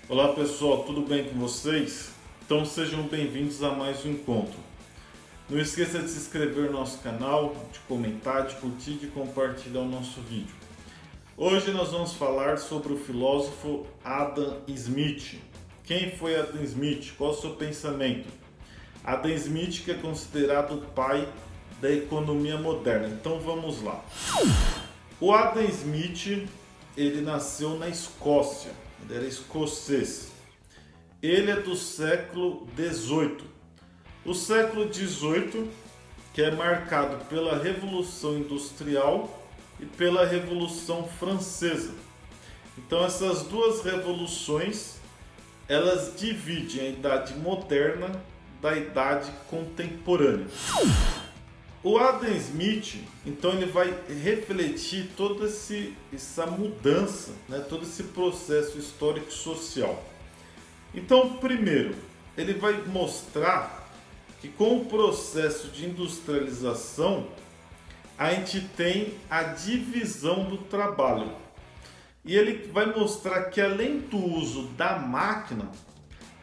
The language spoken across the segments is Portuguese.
Olá pessoal, tudo bem com vocês? Então sejam bem-vindos a mais um encontro. Não esqueça de se inscrever no nosso canal, de comentar, de curtir e de compartilhar o nosso vídeo. Hoje nós vamos falar sobre o filósofo Adam Smith. Quem foi Adam Smith? Qual o seu pensamento? Adam Smith, que é considerado o pai da economia moderna. Então vamos lá. O Adam Smith, ele nasceu na Escócia. Ele era escocês. Ele é do século XVIII. O século XVIII, que é marcado pela Revolução Industrial e pela Revolução Francesa. Então essas duas revoluções, elas dividem a idade moderna da idade contemporânea. O Adam Smith, então, ele vai refletir toda essa mudança, né, todo esse processo histórico e social. Então, primeiro, ele vai mostrar que com o processo de industrialização, a gente tem a divisão do trabalho. E ele vai mostrar que além do uso da máquina,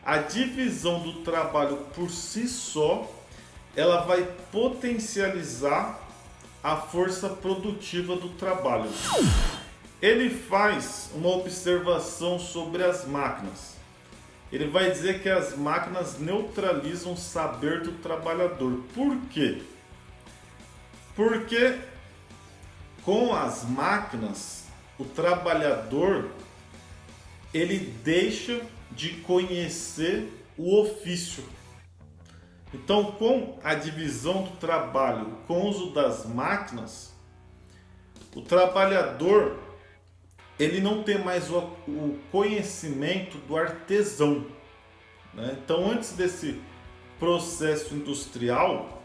a divisão do trabalho por si só, ela vai potencializar a força produtiva do trabalho. Ele faz uma observação sobre as máquinas. Ele vai dizer que as máquinas neutralizam o saber do trabalhador. Por quê? Porque com as máquinas, o trabalhador, ele deixa de conhecer o ofício. Então, com a divisão do trabalho, com o uso das máquinas, o trabalhador, ele não tem mais o conhecimento do artesão, né? Então, antes desse processo industrial,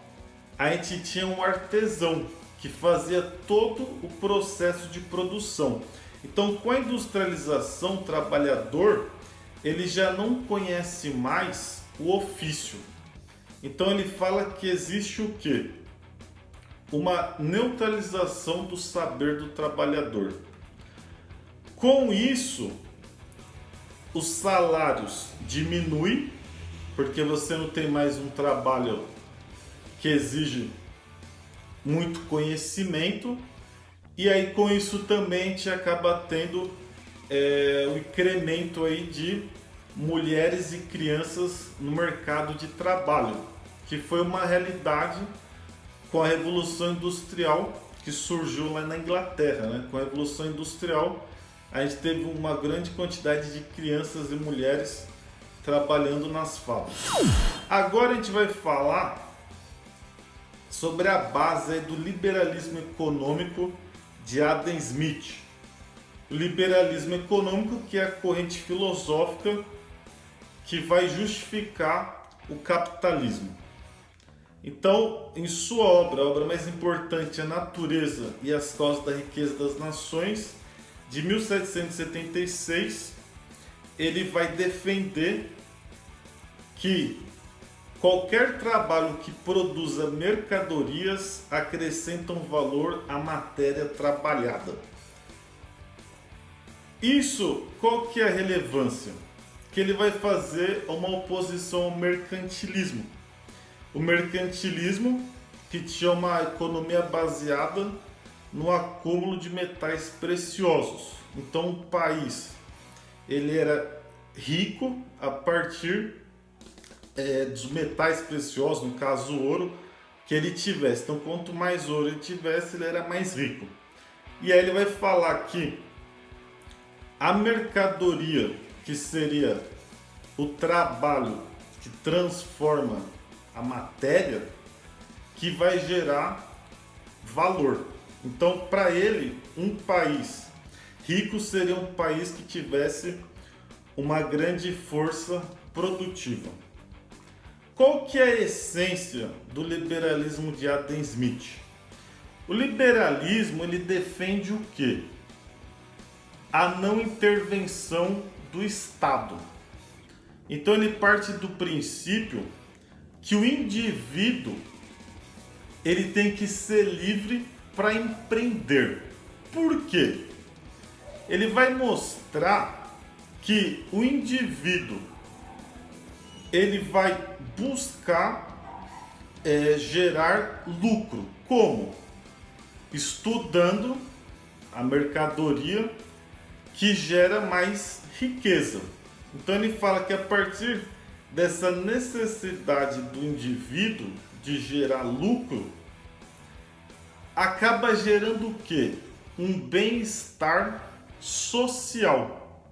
a gente tinha um artesão que fazia todo o processo de produção. Então, com a industrialização, o trabalhador, ele já não conhece mais o ofício. Então ele fala que existe o quê? Uma neutralização do saber do trabalhador. Com isso, os salários diminuem, porque você não tem mais um trabalho que exige muito conhecimento, e aí com isso também a gente acaba tendo o incremento aí de mulheres e crianças no mercado de trabalho, que foi uma realidade com a Revolução Industrial que surgiu lá na Inglaterra, né? Com a Revolução Industrial, a gente teve uma grande quantidade de crianças e mulheres trabalhando nas fábricas. Agora a gente vai falar sobre a base do liberalismo econômico de Adam Smith. O liberalismo econômico, que é a corrente filosófica que vai justificar o capitalismo. Então, em sua obra, a obra mais importante, A Natureza e as Causas da Riqueza das Nações, de 1776, ele vai defender que qualquer trabalho que produza mercadorias acrescenta um valor à matéria trabalhada. Isso, qual que é a relevância? Que ele vai fazer uma oposição ao mercantilismo. O mercantilismo, que tinha uma economia baseada no acúmulo de metais preciosos. Então o país, ele era rico a partir dos metais preciosos, no caso o ouro, que ele tivesse. Então quanto mais ouro ele tivesse, ele era mais rico. E aí ele vai falar que a mercadoria, que seria o trabalho que transforma a matéria, que vai gerar valor. Então, para ele, um país rico seria um país que tivesse uma grande força produtiva. Qual que é a essência do liberalismo de Adam Smith? O liberalismo, ele defende o quê? A não intervenção do Estado. Então ele parte do princípio que o indivíduo ele tem que ser livre para empreender. Por quê? Ele vai mostrar que o indivíduo ele vai buscar gerar lucro. Como? Estudando a mercadoria que gera mais riqueza. Então ele fala que a partir dessa necessidade do indivíduo de gerar lucro, acaba gerando o quê? Um bem-estar social.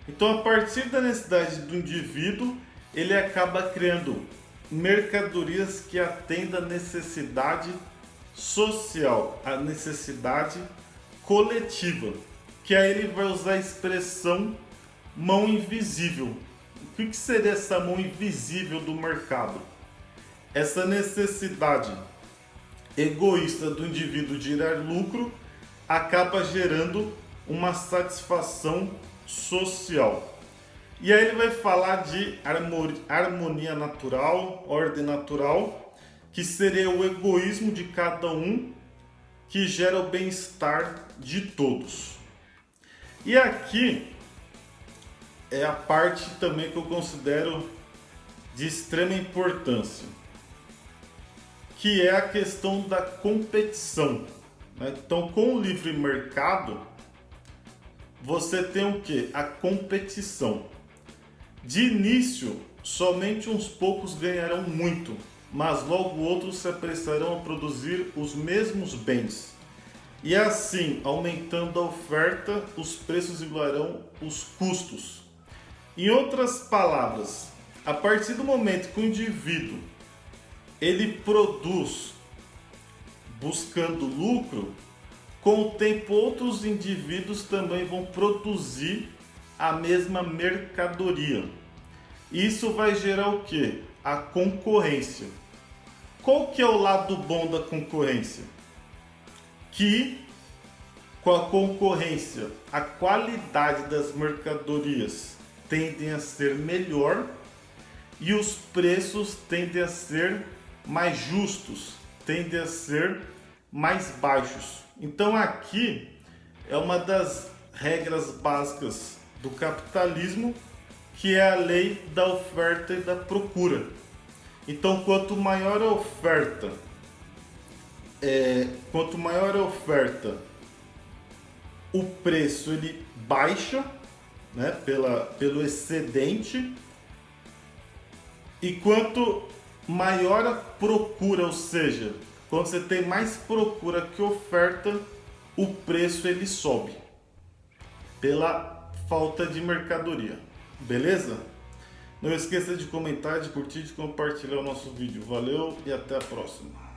Então, a partir da necessidade do indivíduo, ele acaba criando mercadorias que atendam a necessidade social, a necessidade coletiva, que aí ele vai usar a expressão mão invisível. O que seria essa mão invisível do mercado? Essa necessidade egoísta do indivíduo de gerar lucro acaba gerando uma satisfação social. E aí ele vai falar de harmonia natural, ordem natural, que seria o egoísmo de cada um, que gera o bem-estar de todos. E aqui é a parte também que eu considero de extrema importância, que é a questão da competição. Então, com o livre mercado, você tem o que? A competição. De início, somente uns poucos ganharão muito, mas logo outros se apressarão a produzir os mesmos bens. E assim, aumentando a oferta, os preços igualarão os custos. Em outras palavras, a partir do momento que o indivíduo ele produz buscando lucro, com o tempo outros indivíduos também vão produzir a mesma mercadoria. Isso vai gerar o quê? A concorrência. Qual que é o lado bom da concorrência? Que com a concorrência, a qualidade das mercadorias tendem a ser melhor e os preços tendem a ser mais justos, tendem a ser mais baixos. Então aqui é uma das regras básicas do capitalismo, que é a lei da oferta e da procura. Então quanto maior a oferta, o preço ele baixa, né, pelo excedente, e quanto maior a procura, ou seja, quando você tem mais procura que oferta, o preço ele sobe pela falta de mercadoria. Beleza? Não esqueça de comentar, de curtir, de compartilhar o nosso vídeo. Valeu e até a próxima.